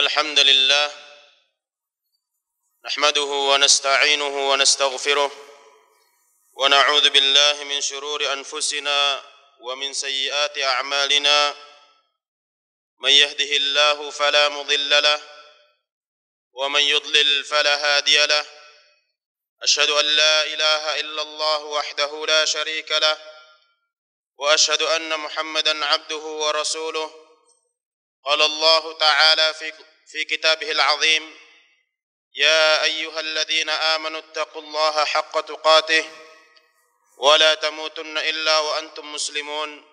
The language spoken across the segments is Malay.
الحمد لله نحمده ونستعينه ونستغفره ونعوذ بالله من شرور أنفسنا ومن سيئات أعمالنا من يهده الله فلا مضل له ومن يضلل فلا هادي له أشهد أن لا إله إلا الله وحده لا شريك له وأشهد أن محمدا عبده ورسوله قال الله تعالى في كتابه العظيم يا أيها الذين آمنوا اتقوا الله حق تقاته ولا تموتن إلا وأنتم مسلمون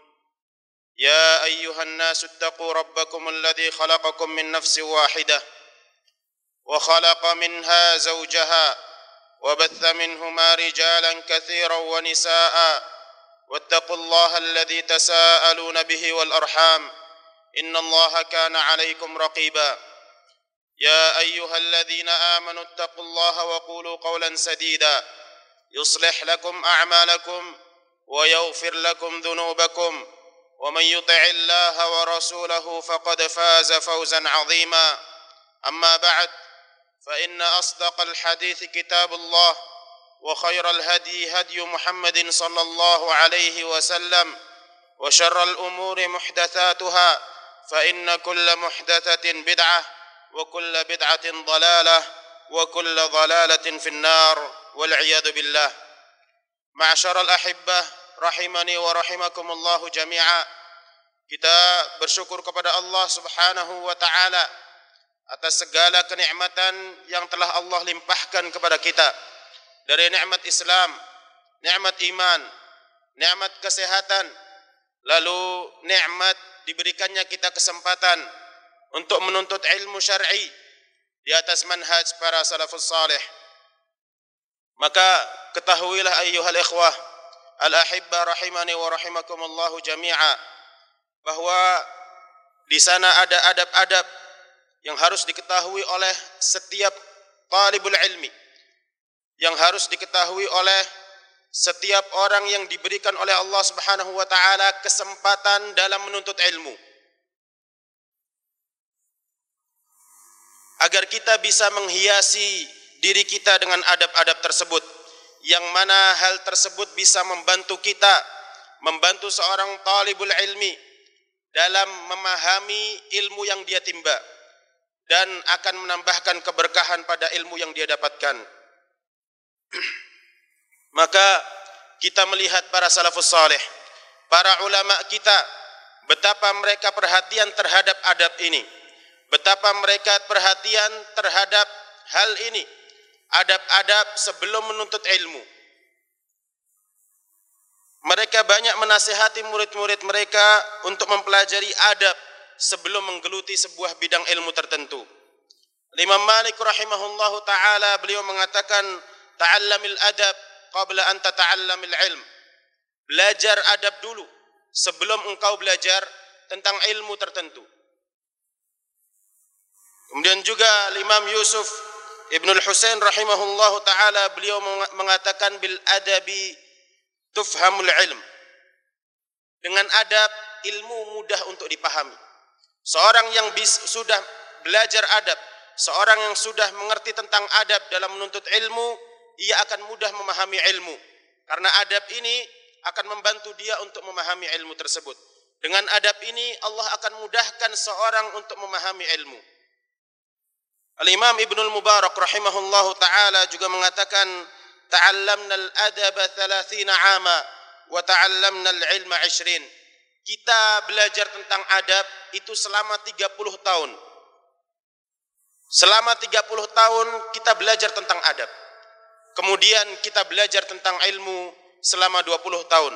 يا أيها الناس اتقوا ربكم الذي خلقكم من نفس واحدة وخلق منها زوجها وبث منهما رجالا كثيرا ونساء واتقوا الله الذي تساءلون به والأرحام إن الله كان عليكم رقيبا يا أيها الذين آمنوا اتقوا الله وقولوا قولا سديدا يصلح لكم أعمالكم ويغفر لكم ذنوبكم ومن يطع الله ورسوله فقد فاز فوزا عظيما أما بعد فإن أصدق الحديث كتاب الله وخير الهدي هدي محمد صلى الله عليه وسلم وشر الأمور محدثاتها فإن كل محدثة بدعة وكل بدعة ضلالة وكل ضلالة في النار والعياذ بالله. معشر الأحبة rahimani wa rahimakumullah jami'a. Kita bersyukur kepada Allah Subhanahu wa taala atas segala kenikmatan yang telah Allah limpahkan kepada kita. Dari nikmat Islam, nikmat iman, nikmat kesehatan, lalu nikmat diberikannya kita kesempatan untuk menuntut ilmu syar'i di atas manhaj para salafus salih. Maka ketahuilah ayyuhal ikhwah al-ahibbah rahimani wa rahimakumullah jami'a, bahwa di sana ada adab-adab yang harus diketahui oleh setiap talibul ilmi, yang harus diketahui oleh setiap orang yang diberikan oleh Allah Subhanahu wa taala kesempatan dalam menuntut ilmu, agar kita bisa menghiasi diri kita dengan adab-adab tersebut, yang mana hal tersebut bisa membantu kita, membantu seorang talibul ilmi dalam memahami ilmu yang dia timba dan akan menambahkan keberkahan pada ilmu yang dia dapatkan. Maka kita melihat para salafus salih, para ulama kita, betapa mereka perhatian terhadap adab ini, betapa mereka perhatian terhadap hal ini, adab-adab sebelum menuntut ilmu. Mereka banyak menasihati murid-murid mereka untuk mempelajari adab sebelum menggeluti sebuah bidang ilmu tertentu. Imam Malik rahimahullahu taala beliau mengatakan, ta'allamil adab qabla an tata'allamil ilm. Belajar adab dulu sebelum engkau belajar tentang ilmu tertentu. Kemudian juga Imam Yusuf Ibnul Husain rahimahullahu taala beliau mengatakan, bil adabi tufhamul ilm. Dengan adab ilmu mudah untuk dipahami. Seorang yang sudah belajar adab, seorang yang sudah mengerti tentang adab dalam menuntut ilmu, ia akan mudah memahami ilmu, karena adab ini akan membantu dia untuk memahami ilmu tersebut. Dengan adab ini Allah akan mudahkan seorang untuk memahami ilmu. Al-Imam Ibnul Mubarak rahimahullahu taala juga mengatakan, ta'allamna al-adaba 30 'ama wa ta'allamna al-ilma 20. Kita belajar tentang adab itu selama 30 tahun. Selama 30 tahun kita belajar tentang adab. Kemudian kita belajar tentang ilmu selama 20 tahun.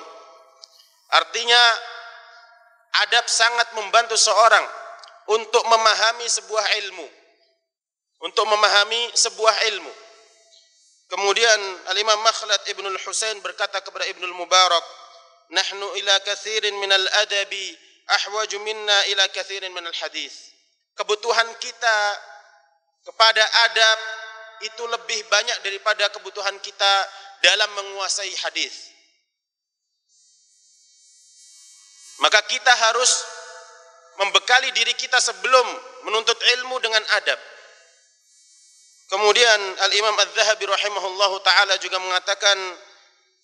Artinya adab sangat membantu seorang untuk memahami sebuah ilmu, untuk memahami sebuah ilmu. Kemudian Al-Imam Makhlad Ibnul Husain berkata kepada Ibnul Mubarak, nahnu ila kathirin minal adabi ahwaju minna ila kathirin minal hadis. Kebutuhan kita kepada adab itu lebih banyak daripada kebutuhan kita dalam menguasai hadis. Maka kita harus membekali diri kita sebelum menuntut ilmu dengan adab. Kemudian Al-Imam Adz-Dzahabi rahimahullahu taala juga mengatakan,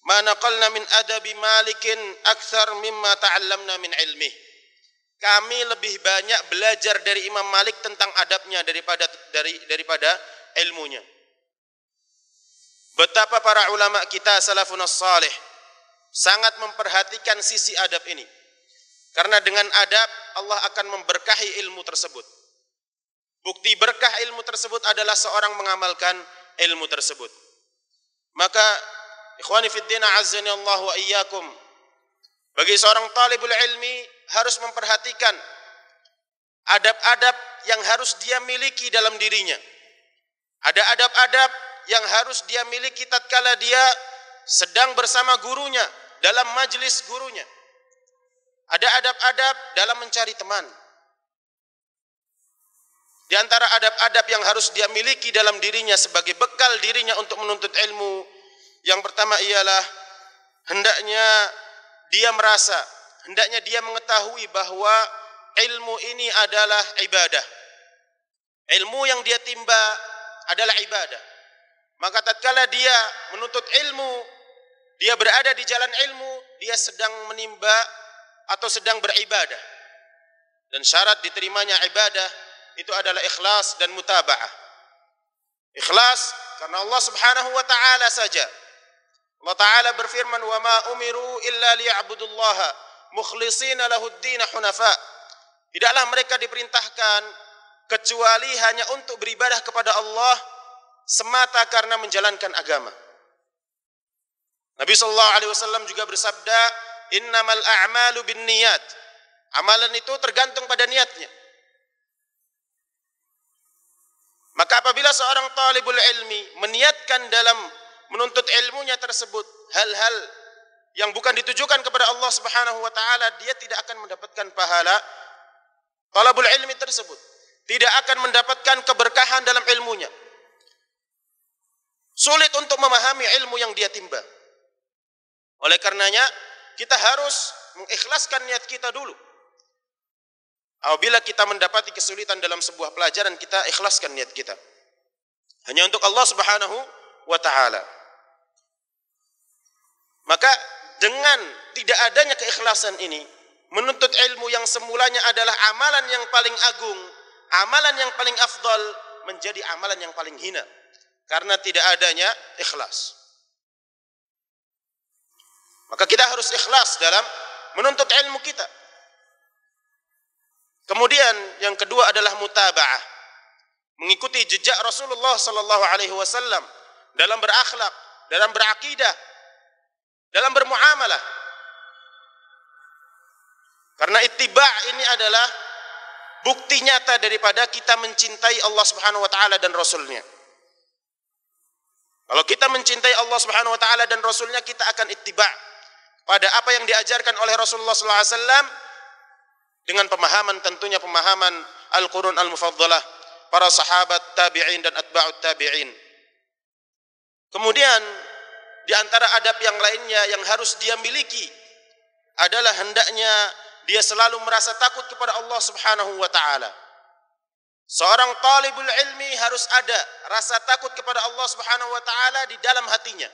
"Ma naqalna min adabi Malikin aktsar mimma ta'allamna min ilmih." Kami lebih banyak belajar dari Imam Malik tentang adabnya daripada ilmunya. Betapa para ulama kita salafun salih sangat memperhatikan sisi adab ini. Karena dengan adab Allah akan memberkahi ilmu tersebut. Bukti berkah ilmu tersebut adalah seorang mengamalkan ilmu tersebut. Maka ikhwani fid din azzani Allah wa iyyakum, bagi seorang talibul ilmi harus memperhatikan adab-adab yang harus dia miliki dalam dirinya. Ada adab-adab yang harus dia miliki tatkala dia sedang bersama gurunya, dalam majelis gurunya. Ada adab-adab dalam mencari teman. Di antara adab-adab yang harus dia miliki dalam dirinya sebagai bekal dirinya untuk menuntut ilmu, yang pertama ialah hendaknya dia mengetahui bahwa ilmu ini adalah ibadah. Ilmu yang dia timba adalah ibadah. Maka tatkala dia menuntut ilmu, dia berada di jalan ilmu, dia sedang menimba atau sedang beribadah. Dan syarat diterimanya ibadah itu adalah ikhlas dan mutaba'ah. Ikhlas karena Allah Subhanahu wa taala saja. Allah taala berfirman, "Wa ma umiru illa liya'budullaha mukhlishina lahud-din hunafa." Tidaklah mereka diperintahkan kecuali hanya untuk beribadah kepada Allah semata karena menjalankan agama. Nabi sallallahu alaihi wasallam juga bersabda, "Innamal a'malu binniyat." Amalan itu tergantung pada niatnya. Maka apabila seorang talibul ilmi meniatkan dalam menuntut ilmunya tersebut hal-hal yang bukan ditujukan kepada Allah Subhanahu wa taala, dia tidak akan mendapatkan pahala talabul ilmi tersebut. Tidak akan mendapatkan keberkahan dalam ilmunya. Sulit untuk memahami ilmu yang dia timba. Oleh karenanya, kita harus mengikhlaskan niat kita dulu. Apabila kita mendapati kesulitan dalam sebuah pelajaran, kita ikhlaskan niat kita hanya untuk Allah Subhanahu wa taala. Maka dengan tidak adanya keikhlasan ini, menuntut ilmu yang semulanya adalah amalan yang paling agung, amalan yang paling afdal, menjadi amalan yang paling hina karena tidak adanya ikhlas. Maka kita harus ikhlas dalam menuntut ilmu kita. Kemudian yang kedua adalah mutaba'ah, mengikuti jejak Rasulullah sallallahu alaihi wasallam dalam berakhlak, dalam berakidah, dalam bermuamalah. Karena ittiba' ini adalah bukti nyata daripada kita mencintai Allah Subhanahu wa taala dan Rasulnya. Kalau kita mencintai Allah Subhanahu wa taala dan Rasulnya, kita akan ittiba' pada apa yang diajarkan oleh Rasulullah sallallahu alaihi wasallam, dengan pemahaman tentunya pemahaman Al-Qurun Al-Mufaddalah, para sahabat, tabi'in dan atba'ut tabi'in. Kemudian di antara adab yang lainnya yang harus dia miliki adalah hendaknya dia selalu merasa takut kepada Allah Subhanahu wa taala. Seorang talibul ilmi harus ada rasa takut kepada Allah Subhanahu wa taala di dalam hatinya.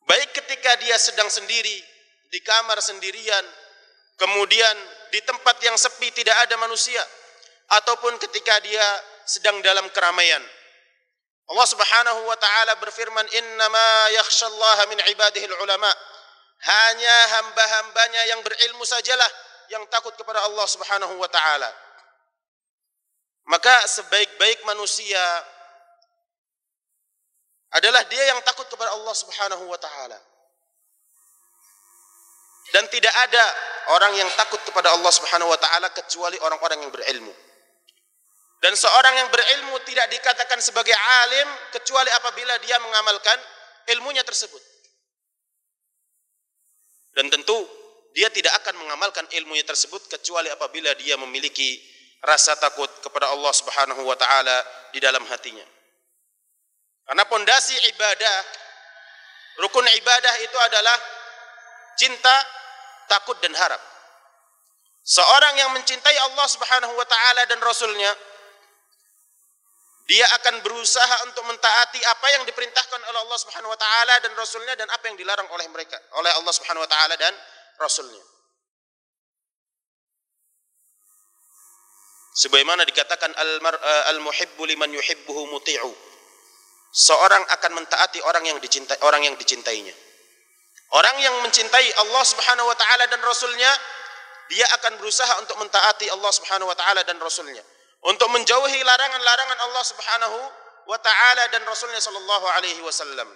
Baik ketika dia sedang sendiri di kamar sendirian, kemudian di tempat yang sepi tidak ada manusia, ataupun ketika dia sedang dalam keramaian. Allah Subhanahu wa taala berfirman, "Innama yakhsyallaha min ibadihil ulama." Hanya hamba-hambanya yang berilmu sajalah yang takut kepada Allah Subhanahu wa taala. Maka sebaik-baik manusia adalah dia yang takut kepada Allah Subhanahu wa taala. Dan tidak ada orang yang takut kepada Allah Subhanahu wa taala kecuali orang-orang yang berilmu. Dan seorang yang berilmu tidak dikatakan sebagai alim kecuali apabila dia mengamalkan ilmunya tersebut. Dan tentu dia tidak akan mengamalkan ilmunya tersebut kecuali apabila dia memiliki rasa takut kepada Allah Subhanahu wa taala di dalam hatinya. Karena pondasi ibadah, rukun ibadah itu adalah cinta, takut dan harap. Seorang yang mencintai Allah Subhanahu wa taala dan Rasulnya, dia akan berusaha untuk mentaati apa yang diperintahkan oleh Allah Subhanahu wa taala dan Rasulnya, dan apa yang dilarang oleh Allah Subhanahu wa taala dan Rasulnya. Sebagaimana dikatakan al-muhibbu liman yuhibbuhu muti'u. Seorang akan mentaati orang yang dicintainya. Orang yang mencintai Allah Subhanahu wa taala dan Rasulnya, dia akan berusaha untuk mentaati Allah Subhanahu wa taala dan Rasulnya, untuk menjauhi larangan-larangan Allah Subhanahu wa taala dan Rasulnya sallallahu alaihi wasallam.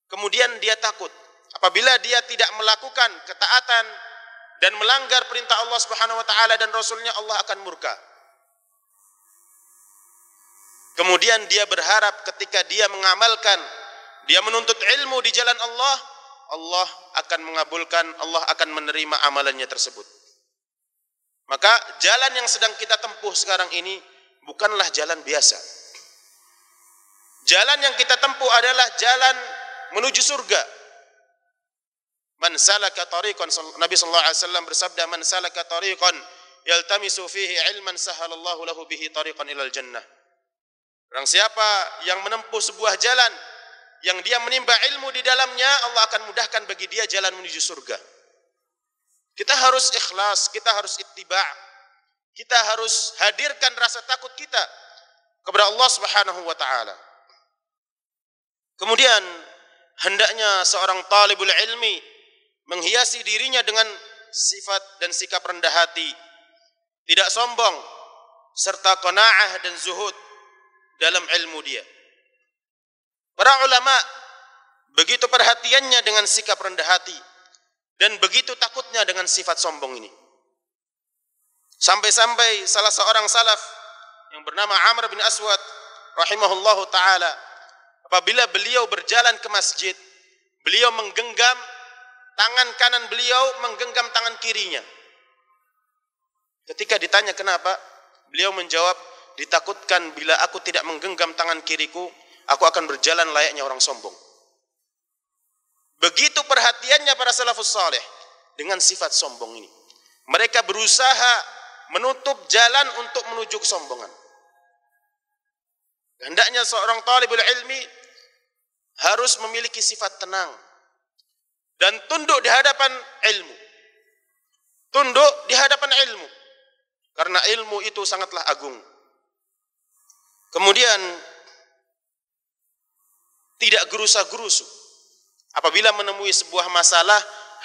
Kemudian dia takut apabila dia tidak melakukan ketaatan dan melanggar perintah Allah Subhanahu wa taala dan Rasulnya, Allah akan murka. Kemudian dia berharap ketika dia mengamalkan, dia menuntut ilmu di jalan Allah, Allah akan mengabulkan, Allah akan menerima amalannya tersebut. Maka jalan yang sedang kita tempuh sekarang ini bukanlah jalan biasa. Jalan yang kita tempuh adalah jalan menuju surga. Man salaka tariqan, Nabi sallallahu alaihi wasallam bersabda, man salaka tariqan yaltamisu fihi ilman sahalallahu lahu bihi tariqan ilal jannah. Orang siapa yang menempuh sebuah jalan yang dia menimba ilmu di dalamnya, Allah akan mudahkan bagi dia jalan menuju surga. Kita harus ikhlas, kita harus ittiba', kita harus hadirkan rasa takut kita kepada Allah Subhanahu wa taala. Kemudian hendaknya seorang talibul ilmi menghiasi dirinya dengan sifat dan sikap rendah hati, tidak sombong, serta qanaah dan zuhud dalam ilmu dia. Para ulama begitu perhatiannya dengan sikap rendah hati dan begitu takutnya dengan sifat sombong ini. Sampai-sampai salah seorang salaf yang bernama Amr bin Aswad rahimahullahu taala, apabila beliau berjalan ke masjid, beliau menggenggam tangan kanan beliau, menggenggam tangan kirinya. Ketika ditanya kenapa, beliau menjawab, ditakutkan bila aku tidak menggenggam tangan kiriku, aku akan berjalan layaknya orang sombong. Begitu perhatiannya para salafus saleh dengan sifat sombong ini. Mereka berusaha menutup jalan untuk menuju kesombongan. Hendaknya seorang talibul ilmi harus memiliki sifat tenang dan tunduk di hadapan ilmu. Tunduk di hadapan ilmu, karena ilmu itu sangatlah agung. Kemudian tidak gerusa-gerusu. Apabila menemui sebuah masalah,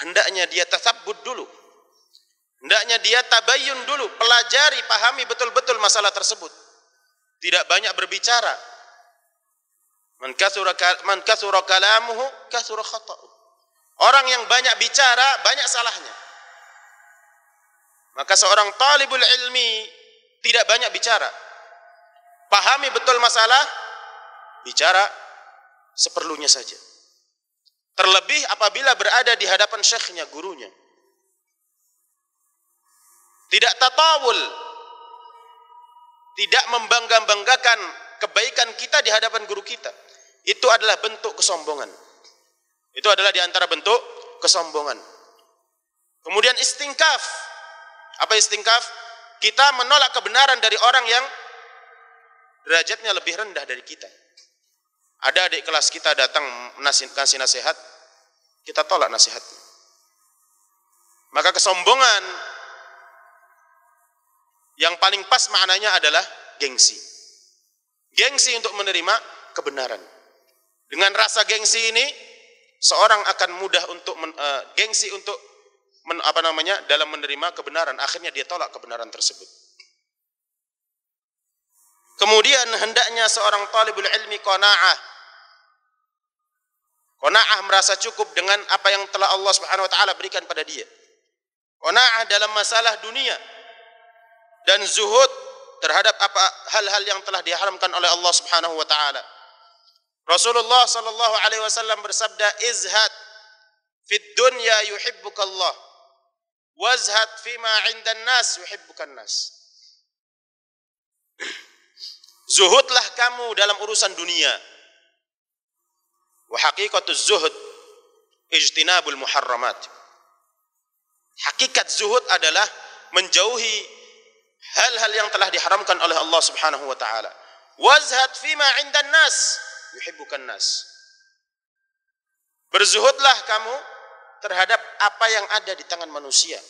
hendaknya dia tatsabbut dulu. Hendaknya dia tabayyun dulu, pelajari, pahami betul-betul masalah tersebut. Tidak banyak berbicara. Man katsura kalamuhu katsura khata'u. Orang yang banyak bicara, banyak salahnya. Maka seorang talibul ilmi tidak banyak bicara. Pahami betul masalah, bicara seperlunya saja. Terlebih apabila berada di hadapan syekhnya, gurunya. Tidak tatawul, tidak membangga-banggakan kebaikan kita di hadapan guru kita. Itu adalah bentuk kesombongan. Itu adalah di antara bentuk kesombongan. Kemudian istingkaf. Apa istingkaf? Kita menolak kebenaran dari orang yang derajatnya lebih rendah dari kita. Ada adik kelas kita datang kasih nasihat, kita tolak nasihatnya. Maka kesombongan yang paling pas maknanya adalah gengsi. Gengsi untuk menerima kebenaran. Dengan rasa gengsi ini, seorang akan mudah untuk gengsi untuk dalam menerima kebenaran. Akhirnya dia tolak kebenaran tersebut. Kemudian hendaknya seorang talibul ilmi qanaah. Qanaah merasa cukup dengan apa yang telah Allah Subhanahu wa taala berikan pada dia. Qanaah dalam masalah dunia dan zuhud terhadap hal-hal yang telah diharamkan oleh Allah Subhanahu wa taala. Rasulullah sallallahu alaihi wasallam bersabda, "Izhad fid dunya yuhibbukallah, wazhad fima 'indan nas yuhibbukan nas." Zuhudlah kamu dalam urusan dunia. Wa haqiqatuz zuhud ijtinabul muharramat. Hakikat zuhud adalah menjauhi hal-hal yang telah diharamkan oleh Allah Subhanahu wa taala. Wazhad fima 'indan nas yuhibbukan nas. Berzuhudlah kamu terhadap apa yang ada di tangan manusia,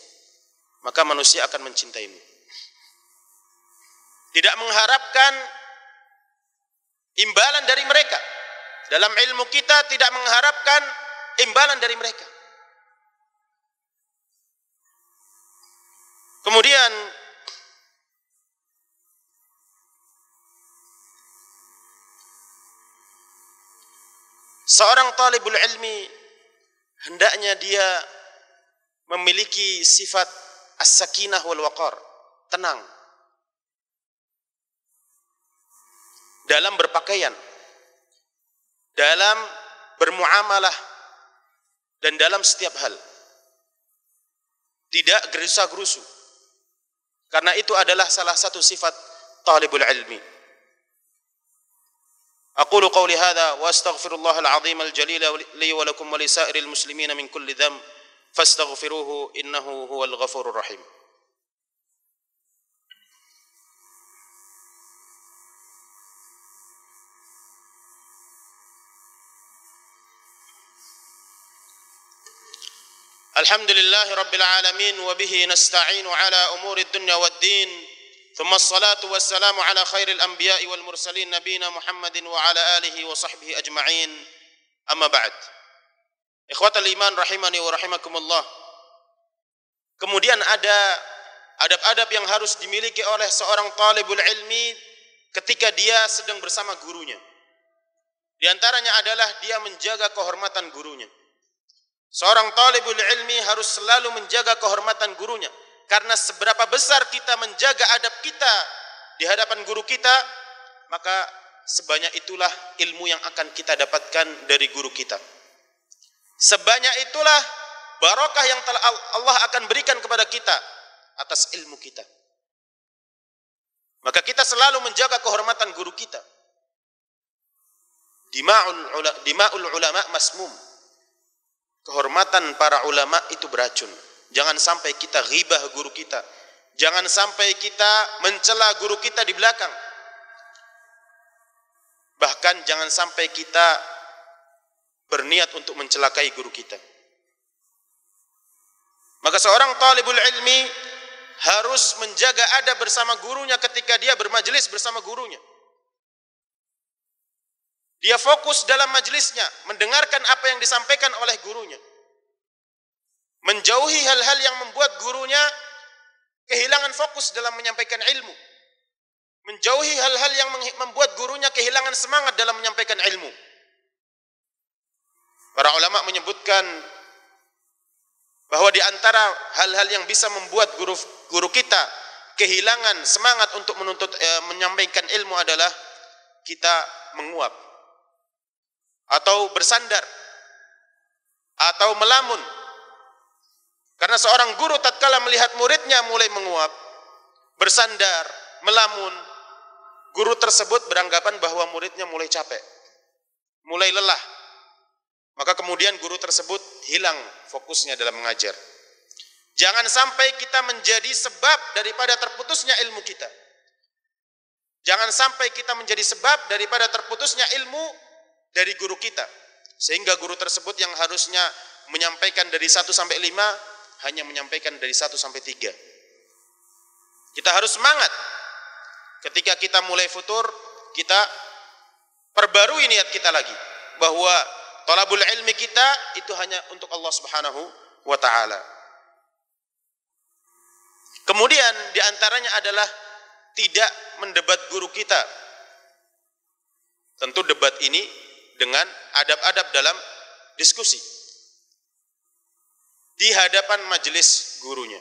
maka manusia akan mencintaimu. Tidak mengharapkan imbalan dari mereka. Dalam ilmu kita tidak mengharapkan imbalan dari mereka. Kemudian seorang talibul ilmi hendaknya dia memiliki sifat as-sakinah wal waqar, tenang dalam berpakaian, dalam bermuamalah, dan dalam setiap hal. Tidak gerusa-gerusu. Karena itu adalah salah satu sifat talibul ilmi. Aqulu qawli hadha wa astaghfirullahal azim al-jalil li wa lakum wa li sa'iril muslimina min kulli dhanb fastaghfiruhu innahu huwal ghafurur rahim. Alhamdulillahi rabbil alamin wa bihi nasta'inu ala umuri dunya waddin. Thumma assalatu wassalamu ala khairil anbiya'i wal mursalin nabiyina Muhammadin wa ala alihi wa sahbihi ajma'in. Amma ba'd. Ikhwatal iman rahimani wa rahimakumullah. Kemudian ada adab-adab yang harus dimiliki oleh seorang talibul ilmi ketika dia sedang bersama gurunya. Di antaranya adalah dia menjaga kehormatan gurunya. Seorang talibul ilmi harus selalu menjaga kehormatan gurunya. Karena seberapa besar kita menjaga adab kita di hadapan guru kita, maka sebanyak itulah ilmu yang akan kita dapatkan dari guru kita. Sebanyak itulah barokah yang telah Allah akan berikan kepada kita atas ilmu kita. Maka kita selalu menjaga kehormatan guru kita. Dima'ul ulama masmum. Kehormatan para ulama itu beracun. Jangan sampai kita ghibah guru kita. Jangan sampai kita mencela guru kita di belakang. Bahkan jangan sampai kita berniat untuk mencelakai guru kita. Maka seorang talibul ilmi harus menjaga adab bersama gurunya ketika dia bermajelis bersama gurunya. Dia fokus dalam majelisnya, mendengarkan apa yang disampaikan oleh gurunya. Menjauhi hal-hal yang membuat gurunya kehilangan fokus dalam menyampaikan ilmu. Menjauhi hal-hal yang membuat gurunya kehilangan semangat dalam menyampaikan ilmu. Para ulama menyebutkan bahwa di antara hal-hal yang bisa membuat guru kita kehilangan semangat untuk menyampaikan ilmu adalah kita menguap, atau bersandar, atau melamun. Karena seorang guru tatkala melihat muridnya mulai menguap, bersandar, melamun, guru tersebut beranggapan bahwa muridnya mulai capek, mulai lelah. Maka kemudian guru tersebut hilang fokusnya dalam mengajar. Jangan sampai kita menjadi sebab daripada terputusnya ilmu kita. Jangan sampai kita menjadi sebab daripada terputusnya ilmu dari guru kita. Sehingga guru tersebut yang harusnya menyampaikan dari 1 sampai 5 hanya menyampaikan dari 1 sampai 3. Kita harus semangat. Ketika kita mulai futur, kita perbarui niat kita lagi. Bahwa talabul ilmi kita itu hanya untuk Allah Subhanahu wa ta'ala. Kemudian diantaranya adalah tidak mendebat guru kita. Tentu debat ini dengan adab-adab dalam diskusi di hadapan majelis gurunya.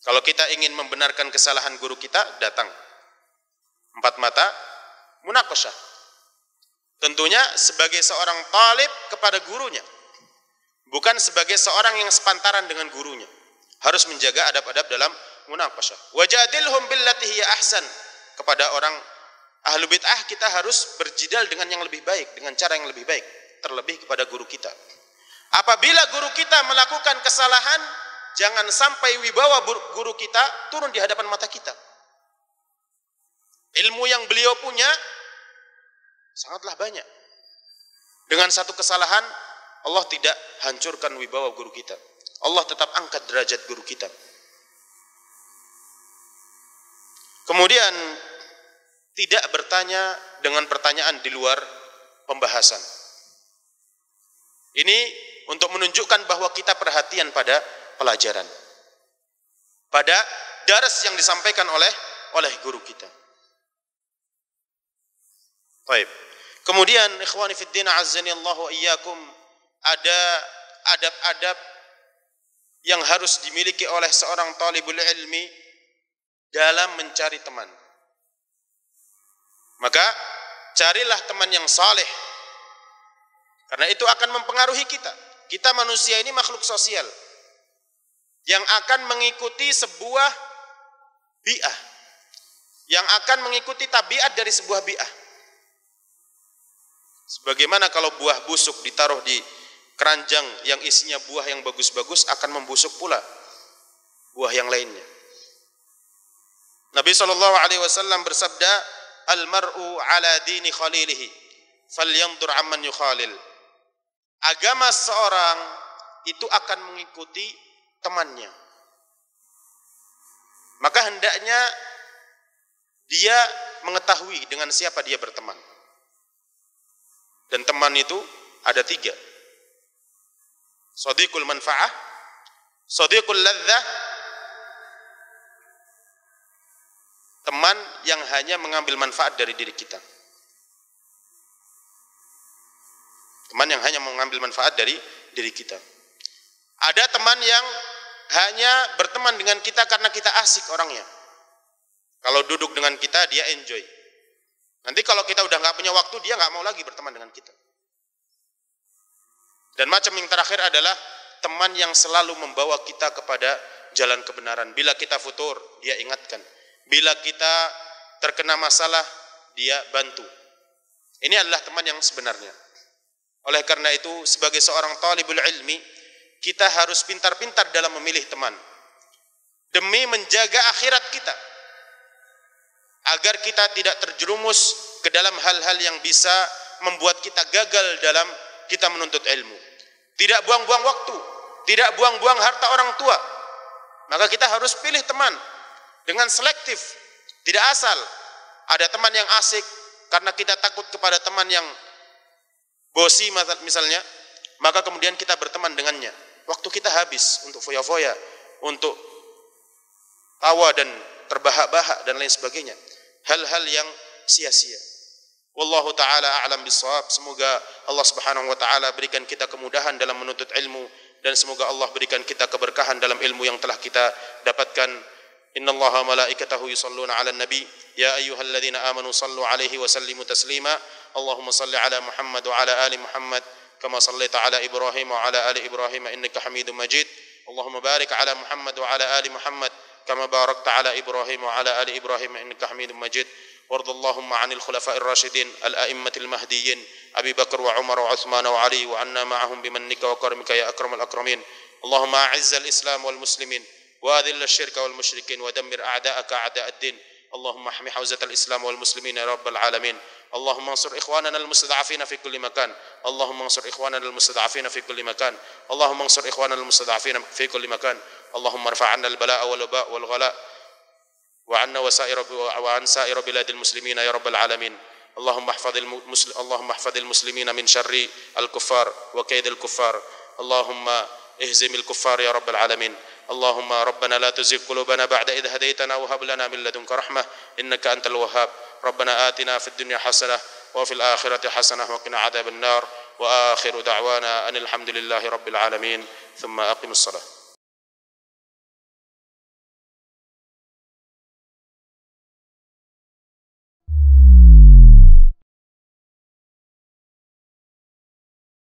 Kalau kita ingin membenarkan kesalahan guru kita, datang 4 mata munaqasyah. Tentunya sebagai seorang talib kepada gurunya, bukan sebagai seorang yang sepantaran dengan gurunya. Harus menjaga adab-adab dalam munaqasyah. Wajadilhum billati hiya ahsan. Kepada orang ahlu bid'ah kita harus berjidal dengan yang lebih baik, dengan cara yang lebih baik, terlebih kepada guru kita. Apabila guru kita melakukan kesalahan, jangan sampai wibawa guru kita turun di hadapan mata kita. Ilmu yang beliau punya sangatlah banyak. Dengan satu kesalahan, Allah tidak hancurkan wibawa guru kita. Allah tetap angkat derajat guru kita. Kemudian tidak bertanya dengan pertanyaan di luar pembahasan. Ini untuk menunjukkan bahwa kita perhatian pada pelajaran, pada daras yang disampaikan oleh guru kita. Baik. Kemudian ikhwani fid din azzani Allah wa iyyakum, ada adab-adab yang harus dimiliki oleh seorang talibul ilmi dalam mencari teman. Maka carilah teman yang saleh, karena itu akan mempengaruhi kita. Kita manusia ini makhluk sosial yang akan mengikuti sebuah bi'ah, yang akan mengikuti tabiat dari sebuah bi'ah. Sebagaimana kalau buah busuk ditaruh di keranjang yang isinya buah yang bagus-bagus, akan membusuk pula buah yang lainnya. Nabi SAW bersabda, "Al-mar'u ala dini khalilihi, falyanzur amman yukhalil." Agama seorang itu akan mengikuti temannya. Maka hendaknya dia mengetahui dengan siapa dia berteman. Dan teman itu ada 3. Shadiqul manfa'ah, shadiqul ladzah, teman yang hanya mengambil manfaat dari diri kita. Teman yang hanya mengambil manfaat dari diri kita. Ada teman yang hanya berteman dengan kita karena kita asik orangnya. Kalau duduk dengan kita, dia enjoy. Nanti kalau kita udah nggak punya waktu, dia nggak mau lagi berteman dengan kita. Dan macam yang terakhir adalah teman yang selalu membawa kita kepada jalan kebenaran. Bila kita futur, dia ingatkan. Bila kita terkena masalah, dia bantu. Ini adalah teman yang sebenarnya. Oleh karena itu, sebagai seorang talibul ilmi, kita harus pintar-pintar dalam memilih teman. Demi menjaga akhirat kita. Agar kita tidak terjerumus ke dalam hal-hal yang bisa membuat kita gagal dalam kita menuntut ilmu. Tidak buang-buang waktu, tidak buang-buang harta orang tua. Maka kita harus pilih teman dengan selektif, tidak asal. Ada teman yang asik karena kita takut kepada teman yang bosi misalnya, maka kemudian kita berteman dengannya. Waktu kita habis untuk foya-foya, untuk tawa dan terbahak-bahak dan lain sebagainya. Hal-hal yang sia-sia. Wallahu ta'ala a'lam bissawab. Semoga Allah subhanahu wa ta'ala berikan kita kemudahan dalam menuntut ilmu, dan semoga Allah berikan kita keberkahan dalam ilmu yang telah kita dapatkan. Innallaha malaikatahu yusalluna 'alan nabi ya ayyuhalladzina amanu sallu 'alaihi wa sallimu taslima. Allahumma salli 'ala Muhammad wa 'ala ali Muhammad kama sallaita 'ala Ibrahim wa 'ala ali Ibrahim innaka Hamidum Majid. Allahumma barik 'ala Muhammad wa 'ala ali Muhammad كما باركت على إبراهيم وعلى آل إبراهيم إنك حميد مجيد. وارض اللهم عن الخلفاء الراشدين الأئمة المهديين أبي بكر وعمر وعثمان وعلي وعنا معهم بمنك وكرمك يا أكرم الأكرمين. اللهم أعز الإسلام والمسلمين وأذل الشرك والمشركين ودمر أعداءك أعداء الدين. اللهم احمي حوزة الإسلام والمسلمين يا رب العالمين. اللهم انصر إخواننا المستضعفين في كل مكان. اللهم انصر إخواننا المستضعفين في كل مكان. اللهم انصر إخواننا المستضعفين في كل مكان. اللهم ارفع عنا البلاء والوباء والغلاء وعنا وعن سائر بلاد المسلمين يا رب العالمين. اللهم احفظ المسلمين من شر الكفار وكيد الكفار. اللهم اهزم الكفار يا رب العالمين. اللهم ربنا لا تزغ قلوبنا بعد إذ هديتنا وهب لنا من لدنك رحمة إنك أنت الوهاب. ربنا آتنا في الدنيا حسنة وفي الآخرة حسنة وقنا عذاب النار. وآخر دعوانا أن الحمد لله رب العالمين. ثم أقم الصلاة.